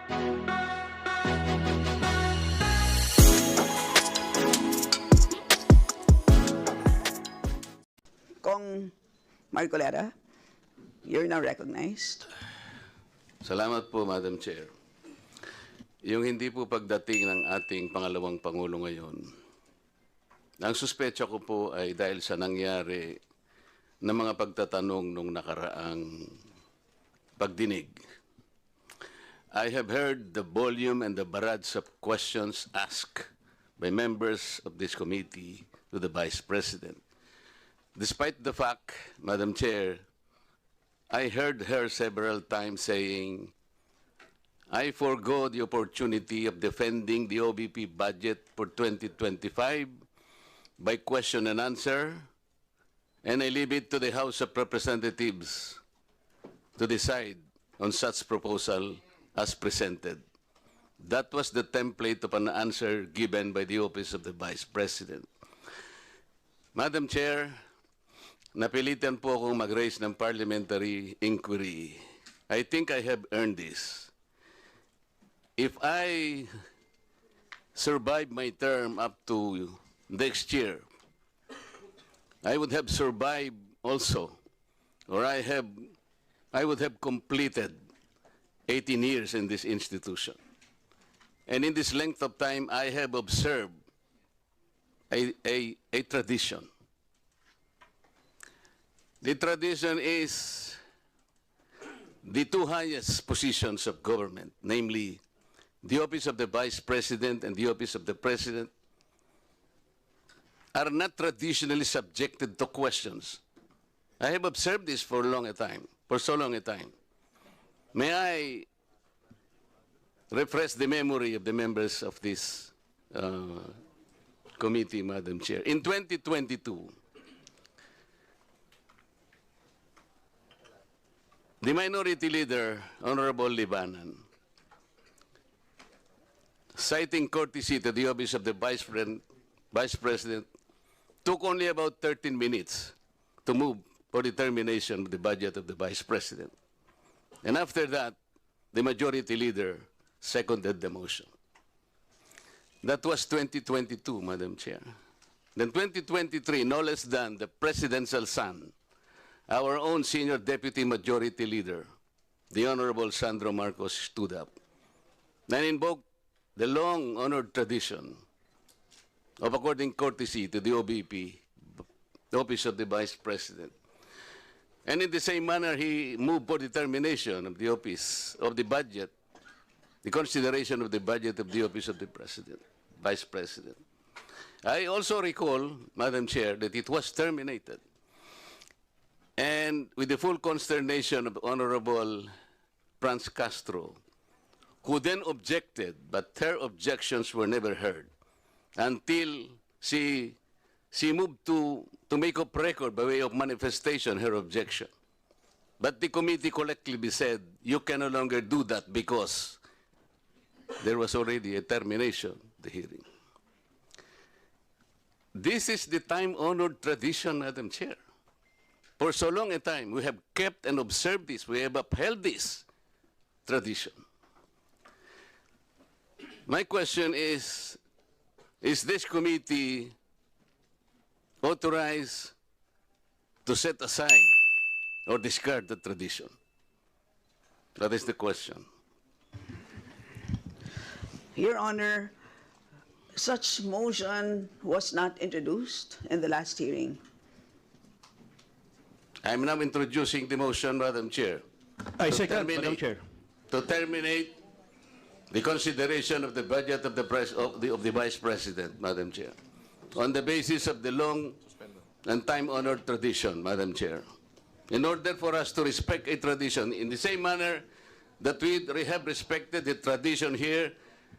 Kong Marcoleta, you're now recognized. Salamat po, Madam Chair. Yung hindi po pagdating ng ating pangalawang Pangulo ngayon, ang suspecha ko po ay dahil sa nangyari na mga pagtatanong nung nakaraang pagdinig. I have heard the volume and the barrage of questions asked by members of this committee to the Vice President. Despite the fact, Madam Chair, I heard her several times saying, I forgo the opportunity of defending the OVP budget for 2025 by question and answer, and I leave it to the House of Representatives to decide on such proposal as presented. That was the template of an answer given by the Office of the Vice President. Madam Chair, napilitan po akong mag-raise ng parliamentary inquiry. I think I have earned this. If I survive my term up to next year, I would have survived also, or I would have completed 18 years in this institution. And in this length of time, I have observed a tradition. The tradition is the two highest positions of government, namely the Office of the Vice President and the Office of the President, are not traditionally subjected to questions. I have observed this for so long a time. May I refresh the memory of the members of this committee, Madam Chair. In 2022, the Minority Leader, Honorable Libanan, citing courtesy to the Office of the Vice President, took only about 13 minutes to move for the termination of the budget of the Vice President. And after that, the Majority Leader seconded the motion. That was 2022, Madam Chair. Then 2023, no less than the Presidential son, our own Senior Deputy Majority Leader, the Honorable Sandro Marcos, stood up and invoked the long-honored tradition of according courtesy to the OVP, the Office of the Vice President. And in the same manner, he moved for the termination of the Office of the Budget, the consideration of the budget of the Office of the President, Vice President. I also recall, Madam Chair, that it was terminated. And with the full consternation of Honorable Franz Castro, who then objected, but her objections were never heard until she moved to make up record by way of manifestation her objection. But the committee collectively said, you can no longer do that because there was already a termination of the hearing. This is the time-honored tradition, Madam Chair. For so long a time, we have kept and observed this. We have upheld this tradition. My question is this committee authorized to set aside or discard the tradition? That is the question. Your Honor, such motion was not introduced in the last hearing. I am now introducing the motion, Madam Chair. I second, Madam Chair. To terminate the consideration of the budget of the Vice President, Madam Chair, on the basis of the long and time-honored tradition, Madam Chair. In order for us to respect a tradition in the same manner that we have respected the tradition here,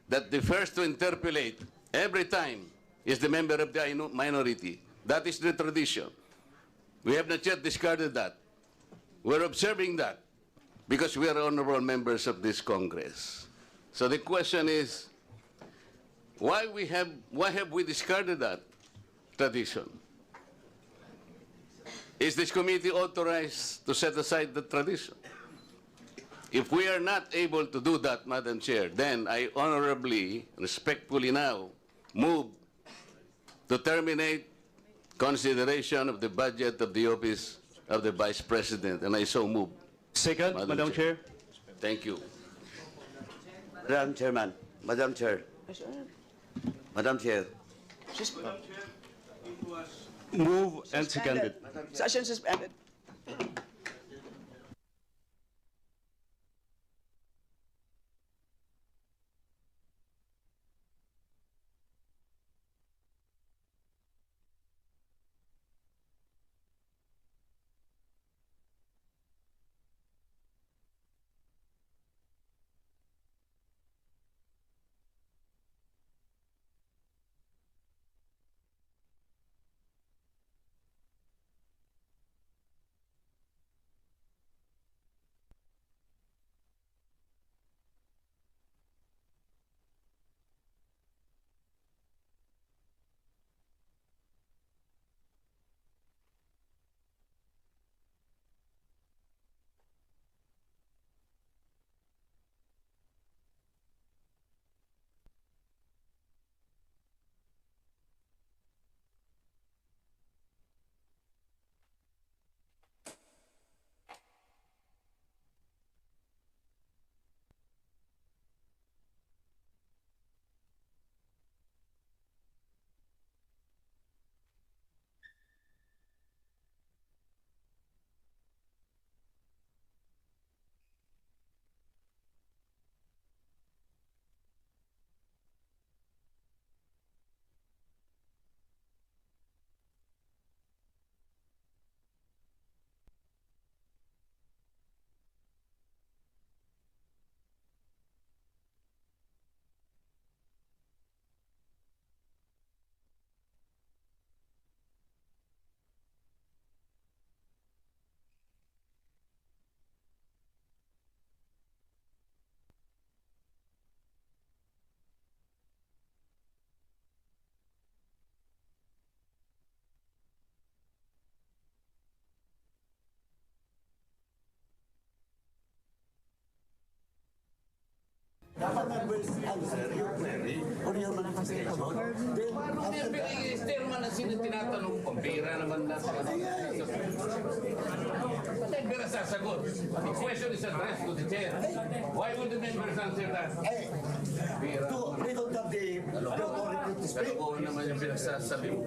that the first to interpolate every time is the member of the minority. That is the tradition. We have not yet discarded that. We're observing that because we are honorable members of this Congress. So the question is, why have we discarded that tradition? Is this committee authorized to set aside the tradition? If we are not able to do that, Madam Chair, then I honorably, respectfully now move to terminate consideration of the budget of the office of the Vice President, and I so move. Second, Madam Chair. Thank you. Madam Chairman, Madam Chair, Madam Chair. Move and seconded. Session suspended. Minister man ang sino tinatanong ko, pera naman na sa Patay pera sasagot. The question is addressed to the chair. Why would the members answer that? Pera. We don't have the authority to speak. Pero kung naman yung pinagsasabi mo.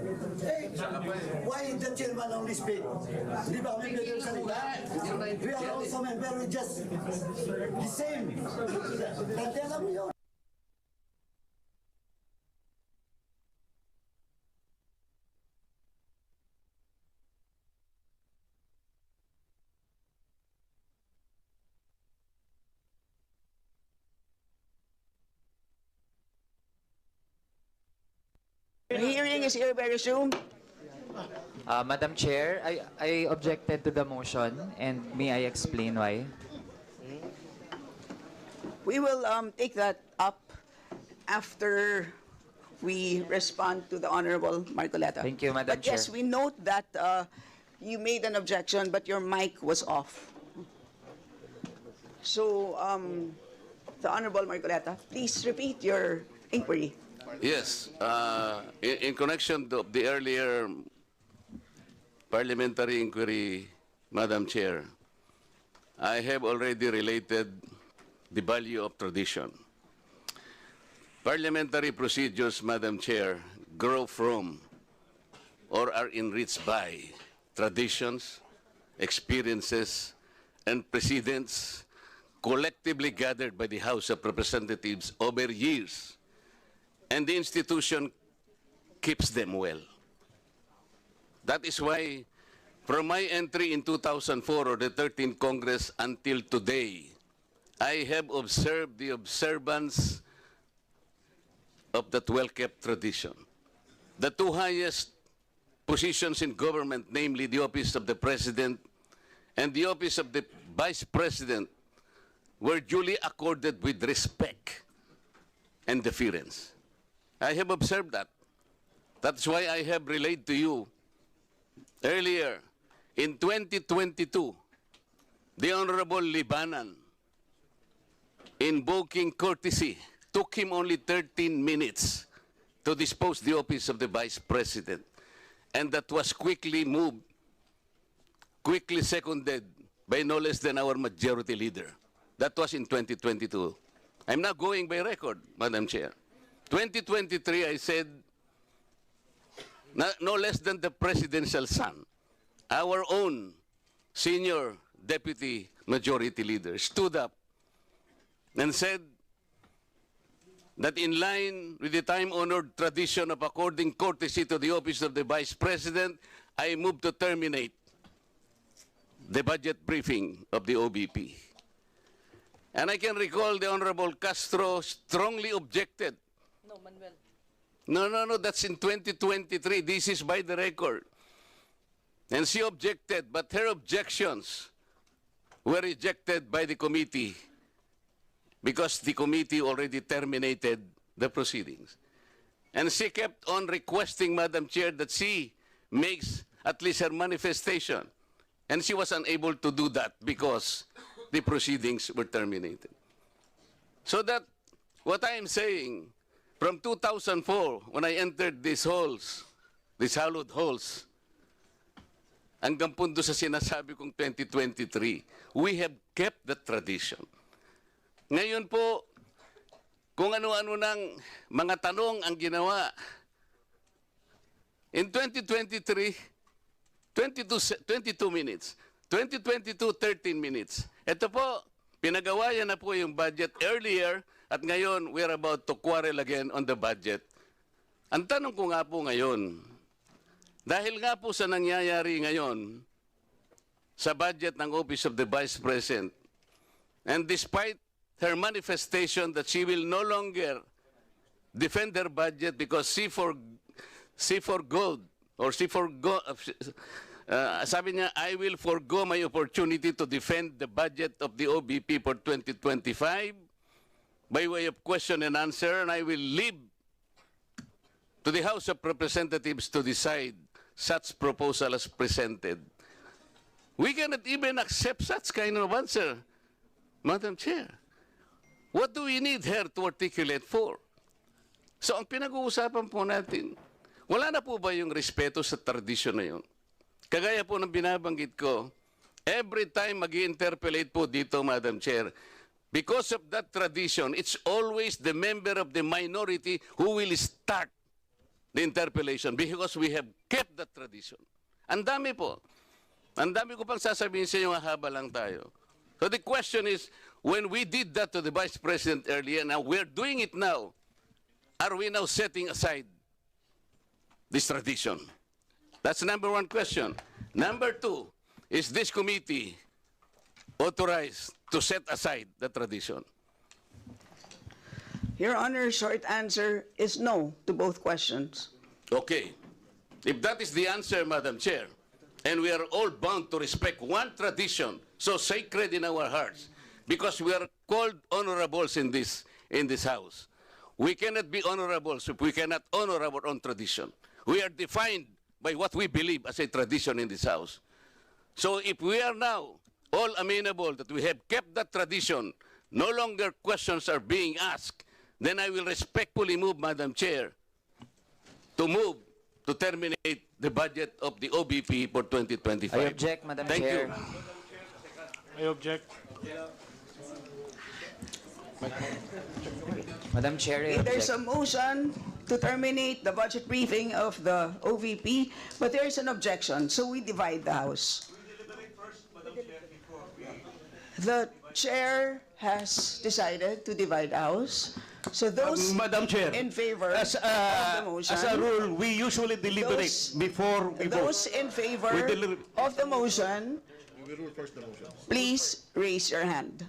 Why the chairman only speak? Di ba kami pwede salita? We are also member, we just the same. Dati alam mo yun. The hearing is hereby resumed. Madam Chair, I objected to the motion, and may I explain why? We will take that up after we respond to the Honorable Marcoleta. Thank you, Madam But yes, Chair. we note that you made an objection, but your mic was off. So, the Honorable Marcoleta, please repeat your inquiry. Yes, in connection to the earlier parliamentary inquiry, Madam Chair, I have already related the value of tradition. Parliamentary procedures, Madam Chair, grow from or are enriched by traditions, experiences, and precedents collectively gathered by the House of Representatives over years, and the institution keeps them well. That is why, from my entry in 2004 or the 13th Congress until today, I have observed the observance of that well-kept tradition. The two highest positions in government, namely the office of the President and the office of the Vice President, were duly accorded with respect and deference. I have observed that. That's why I have relayed to you earlier, in 2022, the Honorable Libanan invoking courtesy, took him only 13 minutes to dispose the office of the Vice President. And that was quickly moved, quickly seconded by no less than our majority leader. That was in 2022. I'm not going by record, Madam Chair. 2023, I said, no less than the presidential son, our own senior deputy majority leader, stood up and said that in line with the time-honored tradition of according courtesy to the office of the Vice President, I move to terminate the budget briefing of the OVP. And I can recall the Honorable Castro strongly objected. No, Manuel. No, that's in 2023. This is by the record. And she objected, but her objections were rejected by the committee because the committee already terminated the proceedings. And she kept on requesting, Madam Chair, that she makes at least her manifestation. And she was unable to do that because the proceedings were terminated. So that what I am saying, from 2004, when I entered these halls, these hallowed halls, hanggang punto sa sinasabi kong 2023, we have kept the tradition. Ngayon po, kung ano-ano ng mga tanong ang ginawa, in 2023, 22 minutes. 2022, 13 minutes. Ito po, pinagawa yan na po yung budget earlier at ngayon we're about to quarrel again on the budget. Ang tanong ko nga po ngayon, dahil nga po sa nangyayari ngayon sa budget ng Office of the Vice President, and despite her manifestation that she will no longer defend her budget because she forgoed, sabi niya, I will forgo my opportunity to defend the budget of the OVP for 2025 by way of question and answer, and I will leave to the House of Representatives to decide such proposal as presented. We cannot even accept such kind of answer, Madam Chair. What do we need her to articulate for? So ang pinag-uusapan po natin, wala na po ba yung respeto sa tradisyon na yun? Kagaya po ng binabanggit ko, every time mag-i-interpellate po dito, Madam Chair, because of that tradition, it's always the member of the minority who will start the interpellation because we have kept that tradition. Ang dami po. Ang dami ko pang sasabihin sa inyo, haba lang tayo. So the question is, when we did that to the Vice President earlier, now we're doing it now, are we now setting aside this tradition? That's number one question. Number two, is this committee authorized to set aside the tradition? Your Honor, short answer is no to both questions. Okay. If that is the answer, Madam Chair, and we are all bound to respect one tradition so sacred in our hearts, because we are called honorables in this house. We cannot be honorables if we cannot honor our own tradition. We are defined by what we believe as a tradition in this house. So if we are now all amenable that we have kept that tradition, no longer questions are being asked, then I will respectfully move, Madam Chair, to terminate the budget of the OVP for 2025. I object, Madam Thank Chair. you. I object. Madam Chair, I There's object. a motion to terminate the budget briefing of the OVP, but there is an objection, so we divide the House. The chair has decided to divide the House. So those Madam Chair, in favor as of the motion, a rule, we usually deliberate Those- before we vote. those in favor We deliver- of the motion, please raise your hand.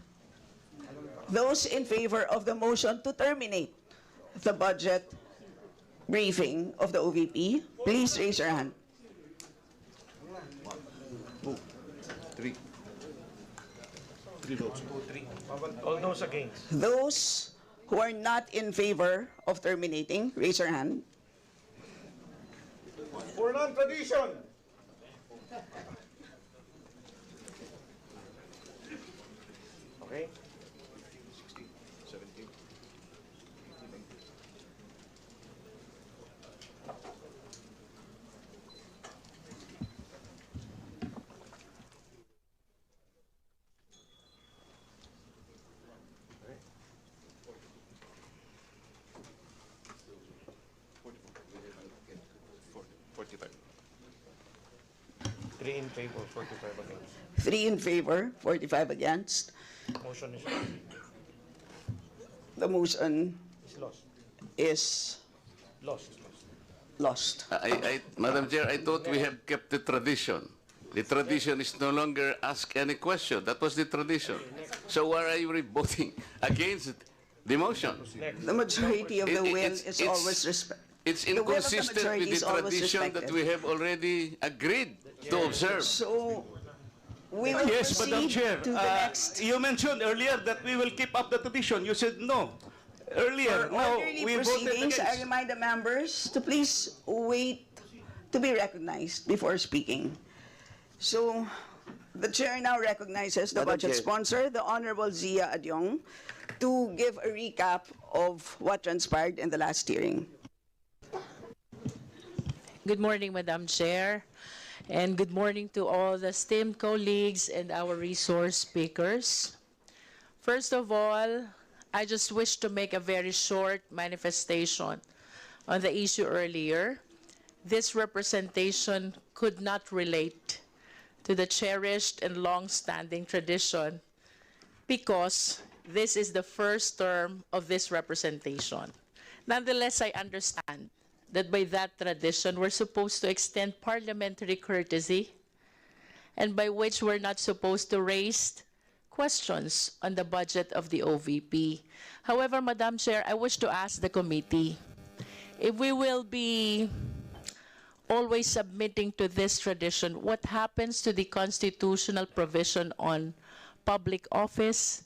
Those in favor of the motion to terminate the budget briefing of the OVP, please raise your hand. All those against. Those who are not in favor of terminating, raise your hand. For non-tradition. Okay. 3 in favor, 45 against. 3 in favor, 45 against. Motion is The motion lost. is Lost. lost. Madam Chair, I thought we have kept the tradition. The tradition is no longer ask any question. That was the tradition. So why are you voting against the motion? The majority of the will It's- is it's- always respect. It's The will of the inconsistent majority with is the always tradition that respected. we have already agreed to observe. So we will Yes, Madam proceed Chair. to the next. You mentioned earlier that we will keep up the tradition. You said no. Earlier, For now orderly we voted proceedings, I against. remind the members to please wait to be recognized before speaking. So, the chair now recognizes the Madam budget Chair. sponsor, the Honorable Zia Adyong, to give a recap of what transpired in the last hearing. Good morning, Madam Chair, and good morning to all the esteemed colleagues and our resource speakers. First of all, I just wish to make a very short manifestation on the issue earlier. This representation could not relate to the cherished and long-standing tradition because this is the first term of this representation. Nonetheless, I understand that by that tradition, we're supposed to extend parliamentary courtesy, and by which we're not supposed to raise questions on the budget of the OVP. However, Madam Chair, I wish to ask the committee if we will be always submitting to this tradition, what happens to the constitutional provision on public office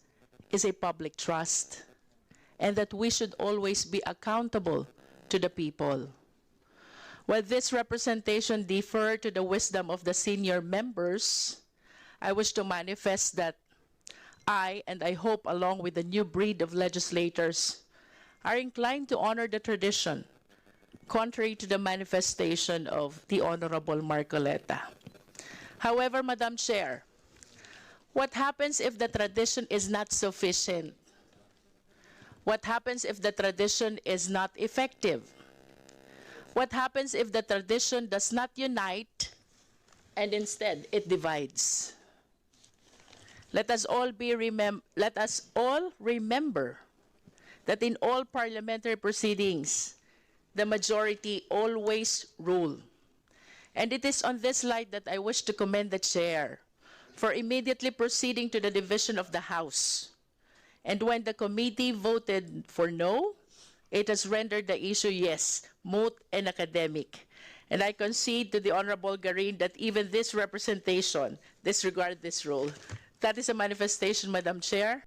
is a public trust, and that we should always be accountable to the people. While this representation differ to the wisdom of the senior members, I wish to manifest that I, and I hope along with the new breed of legislators, are inclined to honor the tradition, contrary to the manifestation of the Honorable Marcoleta. However, Madam Chair, what happens if the tradition is not sufficient? What happens if the tradition is not effective? What happens if the tradition does not unite and instead it divides? Let us all remember that in all parliamentary proceedings, the majority always rule. And it is on this light that I wish to commend the chair for immediately proceeding to the division of the House. And when the committee voted for no, it has rendered the issue, yes, moot and academic. And I concede to the Honorable Garin that even this representation disregard this rule. That is a manifestation, Madam Chair.